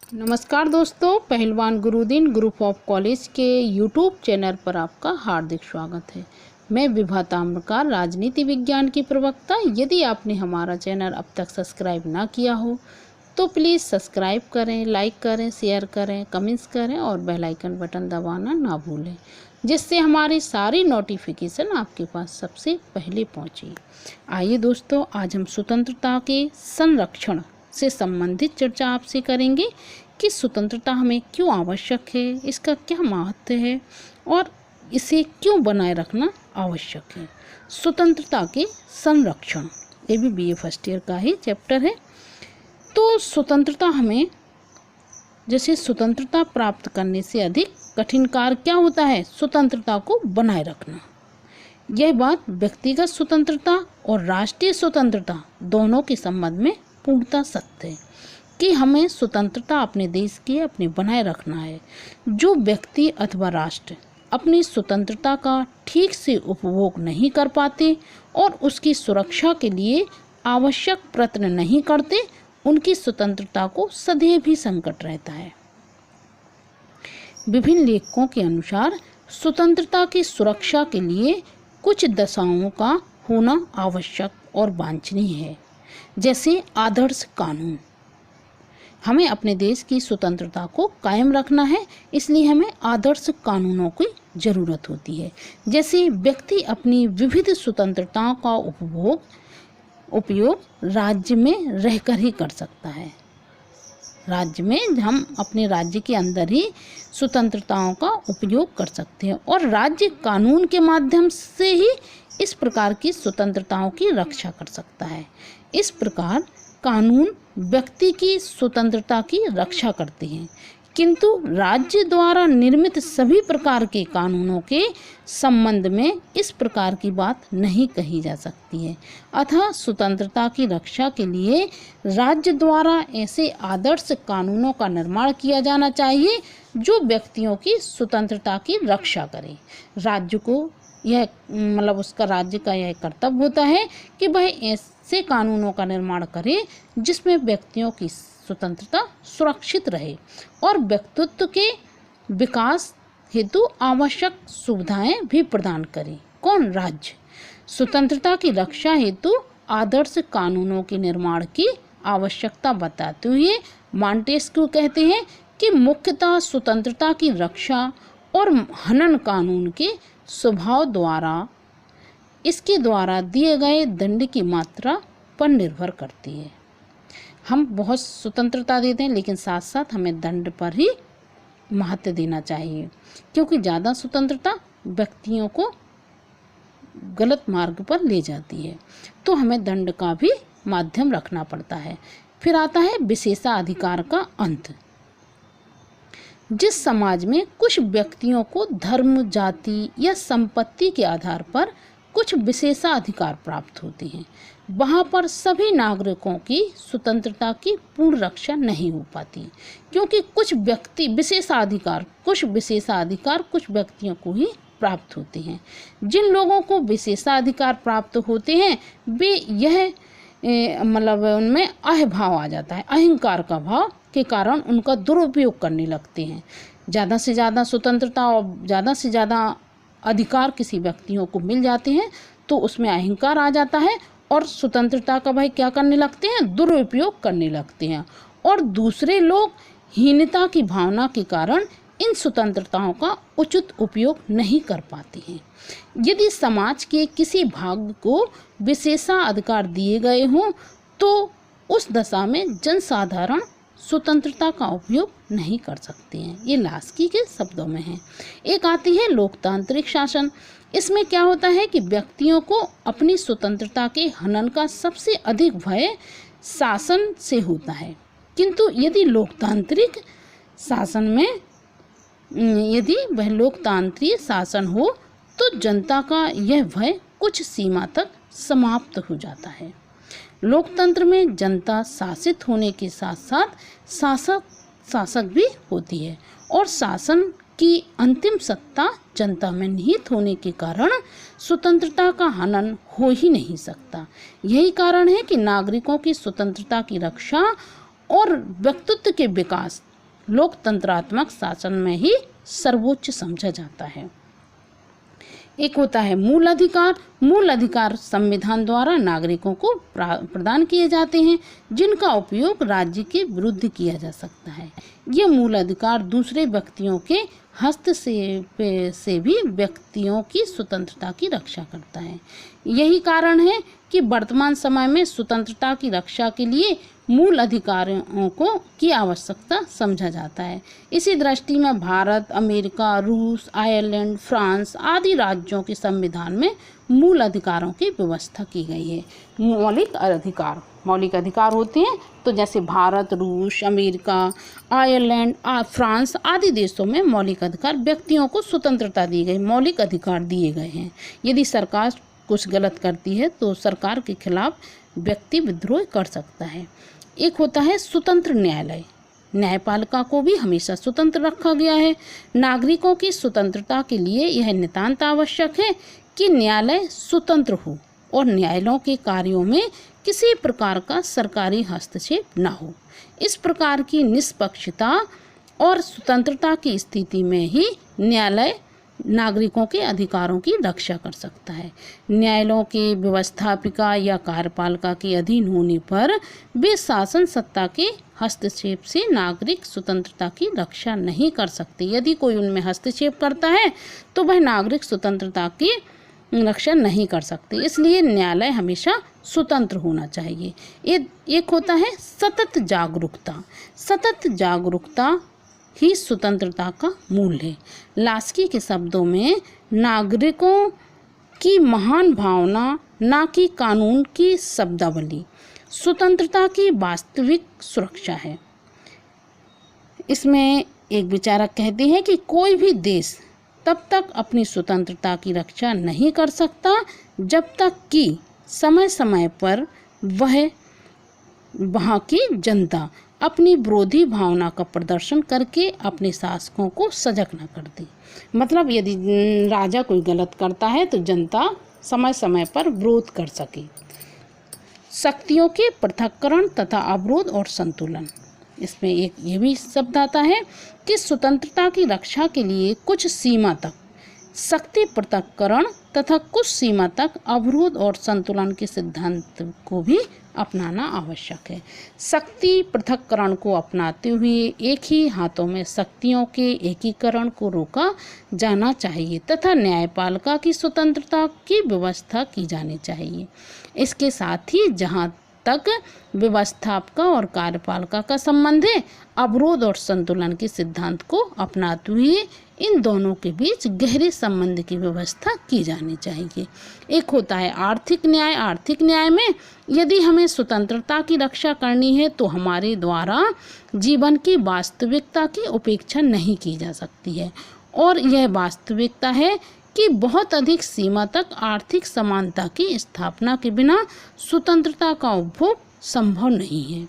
नमस्कार दोस्तों, पहलवान गुरुदीन ग्रुप ऑफ कॉलेज के यूट्यूब चैनल पर आपका हार्दिक स्वागत है। मैं विभा ताम्रकार, राजनीति विज्ञान की प्रवक्ता। यदि आपने हमारा चैनल अब तक सब्सक्राइब ना किया हो तो प्लीज़ सब्सक्राइब करें, लाइक करें, शेयर करें, कमेंट्स करें और बेल आइकन बटन दबाना ना भूलें, जिससे हमारी सारी नोटिफिकेशन आपके पास सबसे पहले पहुँचे। आइए दोस्तों, आज हम स्वतंत्रता के संरक्षण से संबंधित चर्चा आपसे करेंगे कि स्वतंत्रता हमें क्यों आवश्यक है, इसका क्या महत्व है और इसे क्यों बनाए रखना आवश्यक है। स्वतंत्रता के संरक्षण, ये भी बीए फर्स्ट ईयर का ही चैप्टर है। तो स्वतंत्रता हमें, जैसे स्वतंत्रता प्राप्त करने से अधिक कठिन कार्य क्या होता है? स्वतंत्रता को बनाए रखना। यह बात व्यक्तिगत स्वतंत्रता और राष्ट्रीय स्वतंत्रता दोनों के संबंध में पूर्णतः सत्य है कि हमें स्वतंत्रता अपने देश की अपने बनाए रखना है। जो व्यक्ति अथवा राष्ट्र अपनी स्वतंत्रता का ठीक से उपभोग नहीं कर पाते और उसकी सुरक्षा के लिए आवश्यक प्रयत्न नहीं करते, उनकी स्वतंत्रता को सदैव भी संकट रहता है। विभिन्न लेखकों के अनुसार स्वतंत्रता की सुरक्षा के लिए कुछ दशाओं का होना आवश्यक और वांछनीय है। जैसे आदर्श कानून, हमें अपने देश की स्वतंत्रता को कायम रखना है, इसलिए हमें आदर्श कानूनों की ज़रूरत होती है। जैसे व्यक्ति अपनी विविध स्वतंत्रताओं का उपयोग राज्य में रहकर ही कर सकता है। राज्य में हम अपने राज्य के अंदर ही स्वतंत्रताओं का उपयोग कर सकते हैं और राज्य कानून के माध्यम से ही इस प्रकार की स्वतंत्रताओं की रक्षा कर सकता है। इस प्रकार कानून व्यक्ति की स्वतंत्रता की रक्षा करते हैं, किंतु राज्य द्वारा निर्मित सभी प्रकार के कानूनों के संबंध में इस प्रकार की बात नहीं कही जा सकती है। अतः स्वतंत्रता की रक्षा के लिए राज्य द्वारा ऐसे आदर्श कानूनों का निर्माण किया जाना चाहिए जो व्यक्तियों की स्वतंत्रता की रक्षा करें। राज्य को यह उसका राज्य का यह कर्तव्य होता है कि वह ऐसे कानूनों का निर्माण करे जिसमें व्यक्तियों की स्वतंत्रता सुरक्षित रहे और व्यक्तित्व के विकास हेतु आवश्यक सुविधाएं भी प्रदान करे। कौन? राज्य। स्वतंत्रता की रक्षा हेतु आदर्श कानूनों के निर्माण की आवश्यकता बताते हुए मॉन्टेस्क्यू कहते हैं कि मुख्यतः स्वतंत्रता की रक्षा और हनन कानून के स्वभाव द्वारा इसके द्वारा दिए गए दंड की मात्रा पर निर्भर करती है। हम बहुत स्वतंत्रता देते हैं, लेकिन साथ साथ हमें दंड पर ही महत्व देना चाहिए, क्योंकि ज़्यादा स्वतंत्रता व्यक्तियों को गलत मार्ग पर ले जाती है। तो हमें दंड का भी माध्यम रखना पड़ता है। फिर आता है विशेषाधिकार का अंत। जिस समाज में कुछ व्यक्तियों को धर्म, जाति या संपत्ति के आधार पर कुछ विशेषाधिकार प्राप्त होते हैं, वहाँ पर सभी नागरिकों की स्वतंत्रता की पूर्ण रक्षा नहीं हो पाती, क्योंकि कुछ विशेषाधिकार कुछ व्यक्तियों को ही प्राप्त होते हैं। जिन लोगों को विशेषाधिकार प्राप्त होते हैं वे उनमें अहभाव आ जाता है, अहंकार का भाव के कारण उनका दुरुपयोग करने लगते हैं। ज़्यादा से ज़्यादा स्वतंत्रता और ज़्यादा से ज़्यादा अधिकार किसी व्यक्तियों को मिल जाते हैं तो उसमें अहंकार आ जाता है और स्वतंत्रता का भाई क्या करने लगते हैं? दुरुपयोग करने लगते हैं और दूसरे लोग हीनता की भावना के कारण इन स्वतंत्रताओं का उचित उपयोग नहीं कर पाते हैं। यदि समाज के किसी भाग को विशेषाधिकार दिए गए हों तो उस दशा में जनसाधारण स्वतंत्रता का उपयोग नहीं कर सकते हैं। ये लास्की के शब्दों में है। एक आती है लोकतांत्रिक शासन। इसमें क्या होता है कि व्यक्तियों को अपनी स्वतंत्रता के हनन का सबसे अधिक भय शासन से होता है, किंतु यदि लोकतांत्रिक शासन हो तो जनता का यह भय कुछ सीमा तक समाप्त हो जाता है। लोकतंत्र में जनता शासित होने के साथ साथ शासक भी होती है और शासन की अंतिम सत्ता जनता में निहित होने के कारण स्वतंत्रता का हनन हो ही नहीं सकता। यही कारण है कि नागरिकों की स्वतंत्रता की रक्षा और व्यक्तित्व के विकास लोकतंत्रात्मक शासन में ही सर्वोच्च समझा जाता है। एक होता है मूल अधिकार। मूल अधिकार संविधान द्वारा नागरिकों को प्रदान किए जाते हैं, जिनका उपयोग राज्य के विरुद्ध किया जा सकता है। ये मूल अधिकार दूसरे व्यक्तियों के हस्तक्षेप से भी व्यक्तियों की स्वतंत्रता की रक्षा करता है। यही कारण है कि वर्तमान समय में स्वतंत्रता की रक्षा के लिए मूल अधिकारों की आवश्यकता समझा जाता है। इसी दृष्टि में भारत, अमेरिका, रूस, आयरलैंड, फ्रांस आदि राज्यों के संविधान में मूल अधिकारों की व्यवस्था की गई है। मौलिक अधिकार होते हैं, तो जैसे भारत, रूस, अमेरिका, आयरलैंड, फ्रांस आदि देशों में मौलिक अधिकार, व्यक्तियों को स्वतंत्रता दी गई, मौलिक अधिकार दिए गए हैं। यदि सरकार कुछ गलत करती है तो सरकार के खिलाफ व्यक्ति विद्रोह कर सकता है। एक होता है स्वतंत्र न्यायालय। न्यायपालिका को भी हमेशा स्वतंत्र रखा गया है। नागरिकों की स्वतंत्रता के लिए यह नितांत आवश्यक है कि न्यायालय स्वतंत्र हो और न्यायालयों के कार्यों में किसी प्रकार का सरकारी हस्तक्षेप न हो। इस प्रकार की निष्पक्षता और स्वतंत्रता की स्थिति में ही न्यायालय नागरिकों के अधिकारों की रक्षा कर सकता है। न्यायालयों के व्यवस्थापिका या कार्यपालिका के अधीन होने पर वे शासन सत्ता के हस्तक्षेप से नागरिक स्वतंत्रता की रक्षा नहीं कर सकते। यदि कोई उनमें हस्तक्षेप करता है तो वह नागरिक स्वतंत्रता की रक्षा नहीं कर सकते। इसलिए न्यायालय हमेशा स्वतंत्र होना चाहिए। एक होता है सतत जागरूकता। सतत जागरूकता ही स्वतंत्रता का मूल है। लास्की के शब्दों में नागरिकों की महान भावना, ना कि कानून की शब्दावली, स्वतंत्रता की वास्तविक सुरक्षा है। इसमें एक विचारक कहते हैं कि कोई भी देश तब तक अपनी स्वतंत्रता की रक्षा नहीं कर सकता जब तक कि समय समय पर वहाँ की जनता अपनी विरोधी भावना का प्रदर्शन करके अपने शासकों को सजग न कर दे। मतलब यदि राजा कोई गलत करता है तो जनता समय समय पर विरोध कर सके। शक्तियों के पृथक्करण तथा अवरोध और संतुलन। इसमें एक ये भी शब्द आता है कि स्वतंत्रता की रक्षा के लिए कुछ सीमा तक शक्ति पृथक्करण तथा कुछ सीमा तक अवरोध और संतुलन के सिद्धांत को भी अपनाना आवश्यक है। शक्ति पृथक्करण को अपनाते हुए एक ही हाथों में शक्तियों के एकीकरण को रोका जाना चाहिए तथा न्यायपालिका की स्वतंत्रता की व्यवस्था की जानी चाहिए। इसके साथ ही जहाँ तक व्यवस्थापका और कार्यपालिका का संबंध है, अवरोध और संतुलन के सिद्धांत को अपनाते हुए इन दोनों के बीच गहरे संबंध की व्यवस्था की जानी चाहिए। एक होता है आर्थिक न्याय। आर्थिक न्याय में यदि हमें स्वतंत्रता की रक्षा करनी है तो हमारे द्वारा जीवन की वास्तविकता की उपेक्षा नहीं की जा सकती है, और यह वास्तविकता है कि बहुत अधिक सीमा तक आर्थिक समानता की स्थापना के बिना स्वतंत्रता का उपभोग संभव नहीं है।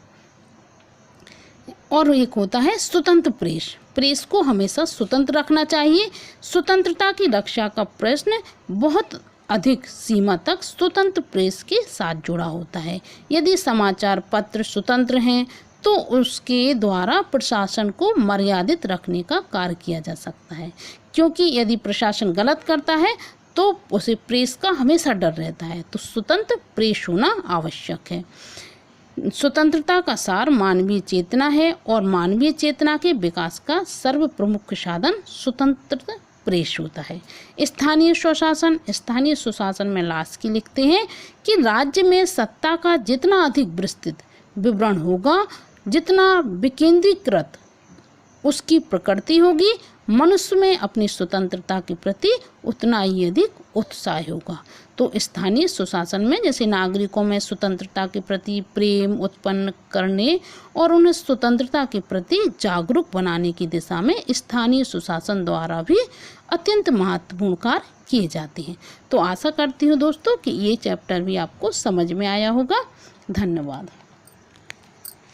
और एक होता है स्वतंत्र प्रेस। प्रेस को हमेशा स्वतंत्र रखना चाहिए। स्वतंत्रता की रक्षा का प्रश्न बहुत अधिक सीमा तक स्वतंत्र प्रेस के साथ जुड़ा होता है। यदि समाचार पत्र स्वतंत्र हैं तो उसके द्वारा प्रशासन को मर्यादित रखने का कार्य किया जा सकता है, क्योंकि यदि प्रशासन गलत करता है तो उसे प्रेस का हमेशा डर रहता है। तो स्वतंत्र प्रेस होना आवश्यक है। स्वतंत्रता का सार मानवीय चेतना है और मानवीय चेतना के विकास का सर्व प्रमुख साधन स्वतंत्र प्रेस होता है। स्थानीय स्वशासन। स्थानीय स्वशासन में लास्की लिखते हैं कि राज्य में सत्ता का जितना अधिक विस्तृत विवरण होगा, जितना विकेंद्रीकृत उसकी प्रकृति होगी, मनुष्य में अपनी स्वतंत्रता के प्रति उतना ही अधिक उत्साह होगा। तो स्थानीय सुशासन में जैसे नागरिकों में स्वतंत्रता के प्रति प्रेम उत्पन्न करने और उन्हें स्वतंत्रता के प्रति जागरूक बनाने की दिशा में स्थानीय सुशासन द्वारा भी अत्यंत महत्वपूर्ण कार्य किए जाते हैं। तो आशा करती हूँ दोस्तों कि ये चैप्टर भी आपको समझ में आया होगा। धन्यवाद।